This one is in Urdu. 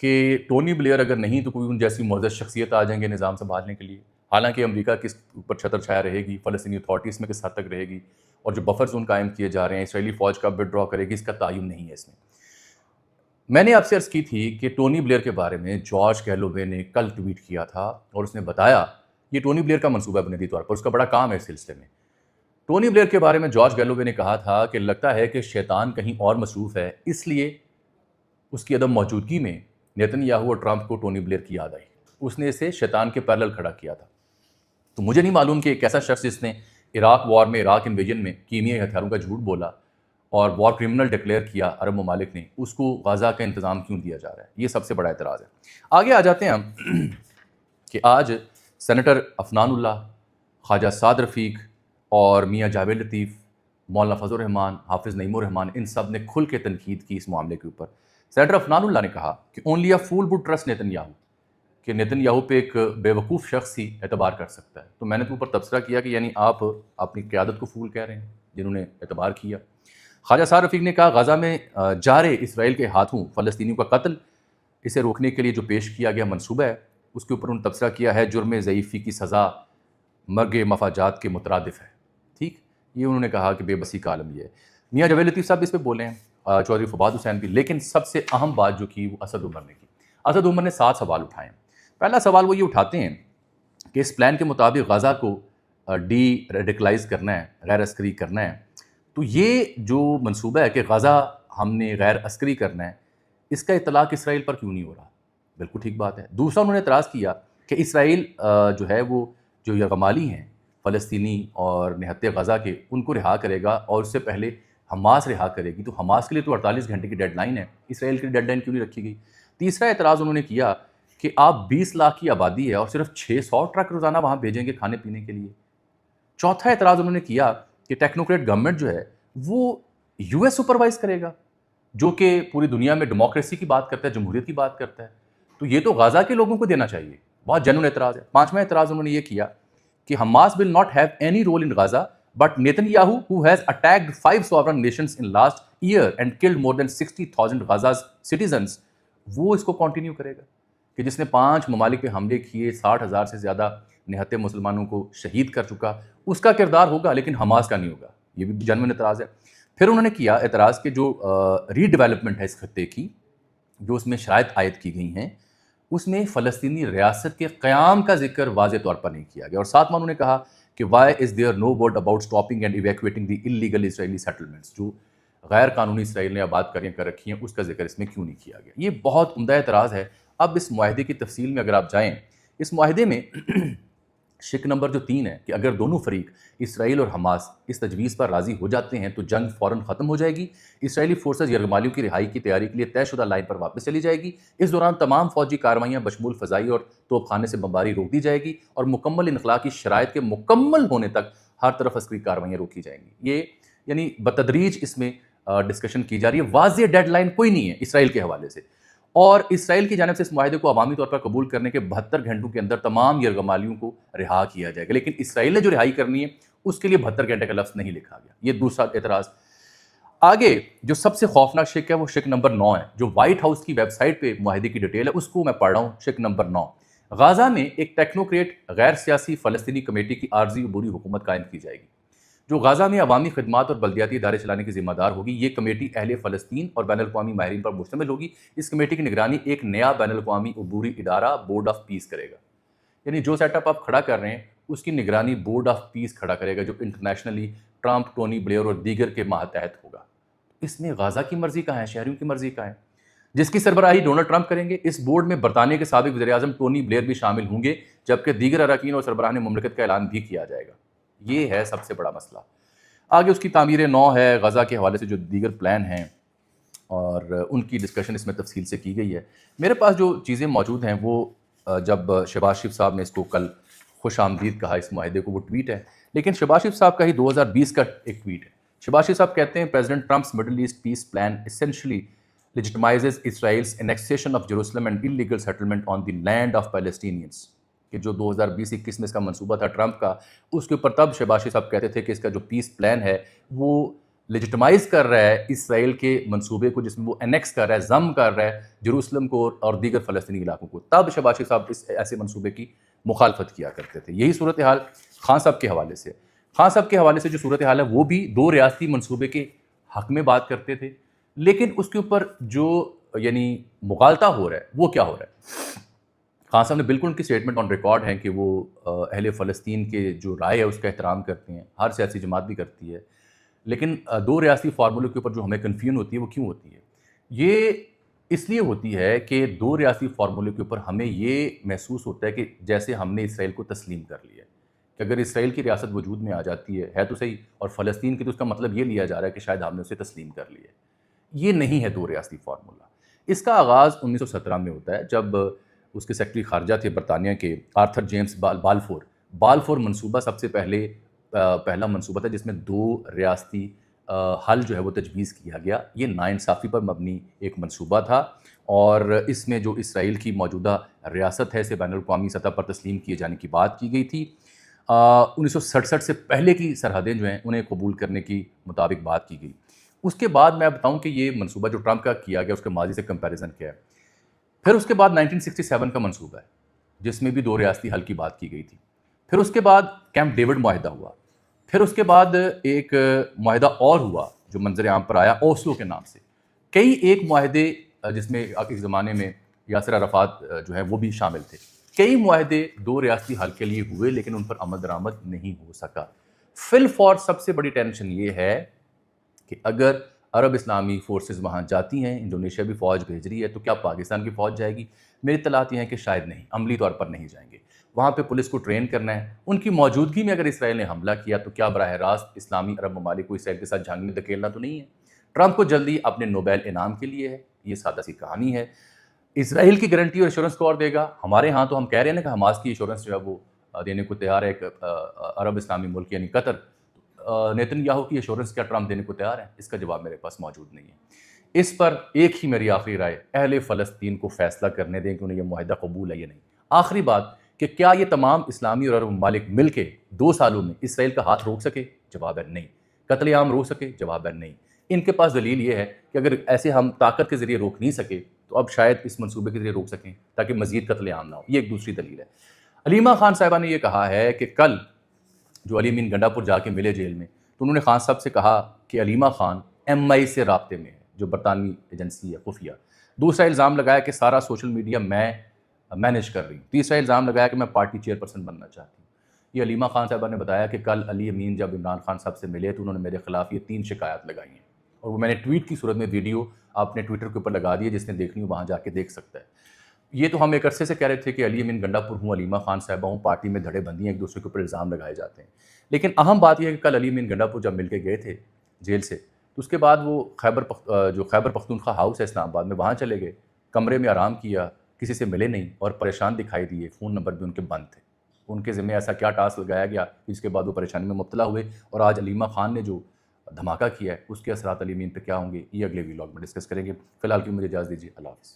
کہ ٹونی بلیئر اگر نہیں تو کوئی ان جیسی معزز شخصیت آ جائیں گے نظام سنبھالنے کے لیے. حالانکہ امریکہ کس اوپر چھتر چھایا رہے گی, فلسطینی اتھارٹیز میں کس حد تک رہے گی, اور جو بفر زون قائم کیے جا رہے ہیں اسرائیلی فوج کا ود ڈرا کرے گی, اس کا تعین نہیں ہے اس میں نے آپ سے عرض کی تھی کہ ٹونی بلیئر کے بارے میں جارج گیلووے نے کل ٹویٹ کیا تھا اور اس نے بتایا یہ ٹونی بلیئر کا منصوبہ ہے بنیادی طور پر, اس کا بڑا کام ہے اس سلسلے میں. ٹونی بلیئر کے بارے میں جارج گیلووے نے کہا تھا کہ لگتا ہے کہ شیطان کہیں اور مصروف ہے, اس لیے اس کی عدم موجودگی میں نیتن یاہو اور ٹرمپ کو ٹونی بلیئر کی یاد آئی. اس نے اسے شیطان کے پیرلل کھڑا کیا تھا. تو مجھے نہیں معلوم کہ ایک ایسا شخص جس نے عراق وار میں, عراق انویژن میں کیمیائی ہتھیاروں کا جھوٹ بولا اور وار کرمنل ڈکلیئر کیا عرب ممالک نے, اس کو غزہ کا انتظام کیوں دیا جا رہا ہے. یہ سب سے بڑا اعتراض ہے. آگے آ جاتے ہیں ہم کہ آج سینیٹر عفنان اللہ, خواجہ سعد رفیق اور میاں جاوید لطیف, مولانا فضل الرحمان, حافظ نعیم الرحمان, ان سب نے کھل کے تنقید کی اس معاملے کے اوپر. سینیٹر عفنان اللہ نے کہا کہ only a fool would trust Netanyahu, کہ نیتن یاہو پہ ایک بے وقوف شخص ہی اعتبار کر سکتا ہے. تو میں نے تو اوپر تبصرہ کیا کہ یعنی آپ اپنی قیادت کو فول کہہ رہے ہیں جنہوں نے اعتبار کیا. خواجہ سعد رفیق نے کہا غزہ میں جارے اسرائیل کے ہاتھوں فلسطینیوں کا قتل, اسے روکنے کے لیے جو پیش کیا گیا منصوبہ ہے اس کے اوپر انہوں نے تبصرہ کیا ہے جرم ضعیفی کی سزا مرگ مفاجات کے مترادف ہے. ٹھیک, یہ انہوں نے کہا کہ بے بسی کا عالم یہ ہے. میاں جاوید لطیف صاحب اس پہ بولے ہیں, چودھری فواد حسین بھی, لیکن سب سے اہم بات جو کی وہ اسد عمر نے کی. اسد عمر نے 7 سوال اٹھائے ہیں. پہلا سوال وہ یہ اٹھاتے ہیں کہ اس پلان کے مطابق غزہ کو ڈی ریڈیکلائز کرنا ہے, غیر عسکری کرنا ہے. تو یہ جو منصوبہ ہے کہ غزہ ہم نے غیر عسکری کرنا ہے, اس کا اطلاق اسرائیل پر کیوں نہیں ہو رہا؟ بالکل ٹھیک بات ہے. دوسرا انہوں نے اعتراض کیا کہ اسرائیل جو ہے وہ جو یرغمالی ہیں فلسطینی اور نہتے غزہ کے, ان کو رہا کرے گا اور اس سے پہلے حماس رہا کرے گی. تو حماس کے لیے تو 48 گھنٹے کی ڈیڈ لائن ہے, اسرائیل کی ڈیڈ لائن کیوں نہیں رکھی گئی؟ تیسرا اعتراض انہوں نے کیا کہ آپ 20 لاکھ کی آبادی ہے اور صرف 600 ٹرک روزانہ وہاں بھیجیں گے کھانے پینے کے لیے. چوتھا اعتراض انہوں نے کیا کہ ٹیکنوکریٹ گورنمنٹ جو ہے وہ یو ایس سپروائز کرے گا, جو کہ پوری دنیا میں ڈیموکریسی کی بات کرتا ہے, جمہوریت کی بات کرتا ہے. تو یہ تو غزہ کے لوگوں کو دینا چاہیے. بہت جنون اعتراض ہے. پانچواں اعتراض انہوں نے یہ کیا کہ Hamas will not have any role in Gaza but Netanyahu who has attacked 5 sovereign nations in last year and killed more than 60,000 غزا's citizens, وہ اس کو کنٹینیو کرے گا کہ جس نے 5 ممالک پہ حملے کیے, 60,000 سے زیادہ نہتے مسلمانوں کو شہید کر چکا, اس کا کردار ہوگا لیکن حماس کا نہیں ہوگا. یہ بھی جنون اعتراض ہے. پھر انہوں نے کیا اعتراض کہ جو ری ڈیولپمنٹ ہے اس خطے کی, جو اس میں شرائط عائد کی گئی ہیں, اس میں فلسطینی ریاست کے قیام کا ذکر واضح طور پر نہیں کیا گیا. اور ساتواں انہوں نے کہا کہ why is there no word about stopping and evacuating the illegal Israeli settlements, جو غیر قانونی اسرائیل نے آباد کر رکھی ہیں, اس کا ذکر اس میں کیوں نہیں کیا گیا. یہ بہت عمدہ اعتراض ہے. اب اس معاہدے کی تفصیل میں اگر آپ جائیں, اس معاہدے میں شک نمبر جو 3 ہے کہ اگر دونوں فریق اسرائیل اور حماس اس تجویز پر راضی ہو جاتے ہیں تو جنگ فوراً ختم ہو جائے گی. اسرائیلی فورسز یرغمالیوں کی رہائی کی تیاری کے لیے طے شدہ لائن پر واپس چلی جائے گی. اس دوران تمام فوجی کارروائیاں بشمول فضائی اور توپ خانے سے بمباری روک دی جائے گی اور مکمل انخلا کی شرائط کے مکمل ہونے تک ہر طرف عسکری کارروائیاں روکی جائیں گی. یہ یعنی بتدریج اس میں ڈسکشن کی جا رہی ہے. واضح ڈیڈ لائن کوئی نہیں ہے اسرائیل کے حوالے سے, اور اسرائیل کی جانب سے اس معاہدے کو عوامی طور پر قبول کرنے کے 72 گھنٹوں کے اندر تمام یرغمالیوں کو رہا کیا جائے گا. لیکن اسرائیل نے جو رہائی کرنی ہے اس کے لیے 72 گھنٹے کا لفظ نہیں لکھا گیا. یہ دوسرا اعتراض. آگے جو سب سے خوفناک شک ہے وہ شک نمبر 9 ہے, جو وائٹ ہاؤس کی ویب سائٹ پہ معاہدے کی ڈیٹیل ہے, اس کو میں پڑھ رہا ہوں. شک نمبر 9, غزہ میں ایک ٹیکنوکریٹ غیر سیاسی فلسطینی کمیٹی کی عارضی عبوری حکومت قائم کی جائے گی, جو غزہ میں عوامی خدمات اور بلدیاتی ادارے چلانے کی ذمہ دار ہوگی. یہ کمیٹی اہل فلسطین اور بین الاقوامی ماہرین پر مشتمل ہوگی. اس کمیٹی کی نگرانی ایک نیا بین الاقوامی عبوری ادارہ بورڈ آف پیس کرے گا. یعنی جو سیٹ اپ آپ کھڑا کر رہے ہیں اس کی نگرانی بورڈ آف پیس کھڑا کرے گا, جو انٹرنیشنلی ٹرمپ, ٹونی بلیئر اور دیگر کے ماتحت ہوگا. اس میں غزہ کی مرضی کہاں ہے, شہریوں کی مرضی کہاں ہے, جس کی سربراہی ڈونلڈ ٹرمپ کریں گے. اس بورڈ میں برطانیہ کے سابق وزیر اعظم ٹونی بلیئر بھی شامل ہوں گے, جبکہ دیگر اراکین اور سربراہان مملکت کا اعلان بھی کیا جائے گا. یہ ہے سب سے بڑا مسئلہ. آگے اس کی تعمیر 9 ہے, غزہ کے حوالے سے جو دیگر پلان ہیں اور ان کی ڈسکشن اس میں تفصیل سے کی گئی ہے. میرے پاس جو چیزیں موجود ہیں وہ جب شہباز شریف صاحب نے اس کو کل خوش آمدید کہا اس معاہدے کو, وہ ٹویٹ ہے, لیکن شہباز شریف صاحب کا ہی 2020 کا ایک ٹویٹ ہے. شہباز شریف صاحب کہتے ہیں president Trump's Middle East peace plan essentially legitimizes Israel's annexation of Jerusalem and illegal settlement on the land of Palestinians. کہ جو 2020-21 میں اس کا منصوبہ تھا ٹرمپ کا, اس کے اوپر تب شہباز شریف صاحب کہتے تھے کہ اس کا جو پیس پلان ہے وہ لیجٹمائز کر رہا ہے اسرائیل کے منصوبے کو، جس میں وہ انیکس کر رہا ہے، ضم کر رہا ہے جروسلم کو اور دیگر فلسطینی علاقوں کو، تب شہباز شریف صاحب اس ایسے منصوبے کی مخالفت کیا کرتے تھے۔ یہی صورتحال خان صاحب کے حوالے سے، خان صاحب کے حوالے سے جو صورتحال ہے وہ بھی دو ریاستی منصوبے کے حق میں بات کرتے تھے، لیکن اس کے اوپر جو یعنی مغالطہ ہو رہا ہے وہ کیا ہو رہا ہے؟ خان صاحب نے بالکل ان کی اسٹیٹمنٹ آن ریکارڈ ہیں کہ وہ اہل فلسطین کے جو رائے ہے اس کا احترام کرتے ہیں، ہر سیاسی جماعت بھی کرتی ہے، لیکن دو ریاستی فارمولے کے اوپر جو ہمیں کنفیوژن ہوتی ہے وہ کیوں ہوتی ہے؟ یہ اس لیے ہوتی ہے کہ دو ریاستی فارمولے کے اوپر ہمیں یہ محسوس ہوتا ہے کہ جیسے ہم نے اسرائیل کو تسلیم کر لیا ہے، کہ اگر اسرائیل کی ریاست وجود میں آ جاتی ہے تو صحیح، اور فلسطین کی تو اس کا مطلب یہ لیا جا رہا ہے کہ شاید ہم نے اسے تسلیم کر لیا ہے۔ یہ نہیں ہے دو ریاستی فارمولہ۔ اس کا آغاز 1917 میں ہوتا ہے، جب اس کے سیکرٹری خارجہ تھے برطانیہ کے آرتھر جیمز بالفور منصوبہ سب سے پہلا منصوبہ تھا جس میں دو ریاستی حل جو ہے وہ تجویز کیا گیا۔ یہ ناانصافی پر مبنی ایک منصوبہ تھا، اور اس میں جو اسرائیل کی موجودہ ریاست ہے اسے بین الاقوامی سطح پر تسلیم کیے جانے کی بات کی گئی تھی۔ 1967 سے پہلے کی سرحدیں جو ہیں انہیں قبول کرنے کی مطابق بات کی گئی۔ اس کے بعد میں بتاؤں کہ یہ منصوبہ جو ٹرمپ کا کیا گیا اس کے ماضی سے کمپیریزن کیا ہے۔ پھر اس کے بعد 1967 کا منصوبہ ہے جس میں بھی دو ریاستی حل کی بات کی گئی تھی۔ پھر اس کے بعد کیمپ ڈیوڈ معاہدہ ہوا۔ پھر اس کے بعد ایک معاہدہ اور ہوا جو منظر عام پر آیا، اوسلو کے نام سے۔ کئی ایک معاہدے جس میں ایک زمانے میں یاسر عرفات جو ہے وہ بھی شامل تھے۔ کئی معاہدے دو ریاستی حل کے لیے ہوئے لیکن ان پر عمل درآمد نہیں ہو سکا۔ فی الفور سب سے بڑی ٹینشن یہ ہے کہ اگر عرب اسلامی فورسز وہاں جاتی ہیں، انڈونیشیا بھی فوج بھیج رہی ہے، تو کیا پاکستان کی فوج جائے گی؟ میری اطلاعات یہ ہیں کہ شاید نہیں، عملی طور پر نہیں جائیں گے۔ وہاں پہ پولیس کو ٹرین کرنا ہے، ان کی موجودگی میں اگر اسرائیل نے حملہ کیا تو کیا براہ راست اسلامی عرب ممالک کو اسرائیل کے ساتھ جنگ میں دھکیلنا تو نہیں ہے؟ ٹرمپ کو جلدی اپنے نوبیل انعام کے لیے ہے، یہ سادہ سی کہانی ہے۔ اسرائیل کی گارنٹی اور ایشورنس کون دے گا؟ ہمارے ہاں تو ہم کہہ رہے ہیں نا کہ حماس کی ایشورنس جو ہے وہ دینے کو تیار ہے ایک عرب اسلامی ملک یعنی قطر۔ نیتن یاہو کی ایشورنس کیا ٹرمپ دینے کو تیار ہے؟ اس کا جواب میرے پاس موجود نہیں ہے۔ اس پر ایک ہی میری آخری رائے، اہل فلسطین کو فیصلہ کرنے دیں کہ انہیں یہ معاہدہ قبول ہے یا نہیں۔ آخری بات کہ کیا یہ تمام اسلامی اور عرب ممالک مل کے 2 سالوں میں اسرائیل کا ہاتھ روک سکے؟ جواب ہے نہیں۔ قتل عام روک سکے؟ جواب ہے نہیں۔ ان کے پاس دلیل یہ ہے کہ اگر ایسے ہم طاقت کے ذریعے روک نہیں سکے تو اب شاید اس منصوبے کے ذریعے روک سکیں تاکہ مزید قتل عام نہ ہو۔ یہ ایک دوسری دلیل ہے۔ علیمہ خان صاحبہ نے یہ کہا ہے کہ کل جو علی امین گنڈا پور جا کے ملے جیل میں، تو انہوں نے خان صاحب سے کہا کہ علیمہ خان ایم آئی سے رابطے میں ہے، جو برطانوی ایجنسی ہے خفیہ۔ دوسرا الزام لگایا کہ سارا سوشل میڈیا میں مینیج کر رہی ہوں۔ تیسرا الزام لگایا کہ میں پارٹی چیئرپرسن بننا چاہتی ہوں۔ یہ علیمہ خان صاحبہ نے بتایا کہ کل علی امین جب عمران خان صاحب سے ملے تو انہوں نے میرے خلاف یہ 3 شکایات لگائی ہیں، اور وہ میں نے ٹویٹ کی صورت میں ویڈیو اپنے ٹویٹر کے اوپر لگا دی ہے، جس نے دیکھنی ہو وہاں جا کے دیکھ سکتا ہے۔ یہ تو ہم ایک عرصے سے کہہ رہے تھے کہ علی امین گنڈا پور ہوں، علیمہ خان صاحبہ ہوں، پارٹی میں دھڑے بندی ہیں، ایک دوسرے کے اوپر الزام لگائے جاتے ہیں۔ لیکن اہم بات یہ ہے کہ کل علی امین گنڈا پور جب مل کے گئے تھے جیل سے، تو اس کے بعد وہ خیبر پختونخوا ہاؤس ہے اسلام آباد میں، وہاں چلے گئے، کمرے میں آرام کیا، کسی سے ملے نہیں اور پریشان دکھائی دیے، فون نمبر بھی ان کے بند تھے۔ ان کے ذمہ ایسا کیا ٹاسک لگایا گیا جس کے بعد وہ پریشانی میں مبتلا ہوئے، اور آج علیمہ خان نے جو دھماکہ کیا ہے اس کے اثرات علی امین پہ کیا ہوں گے، یہ اگلے ویلاگ میں ڈسکس کریں گے۔ فی الحال کی مجھے اجازت دیجیے، اللہ حافظ۔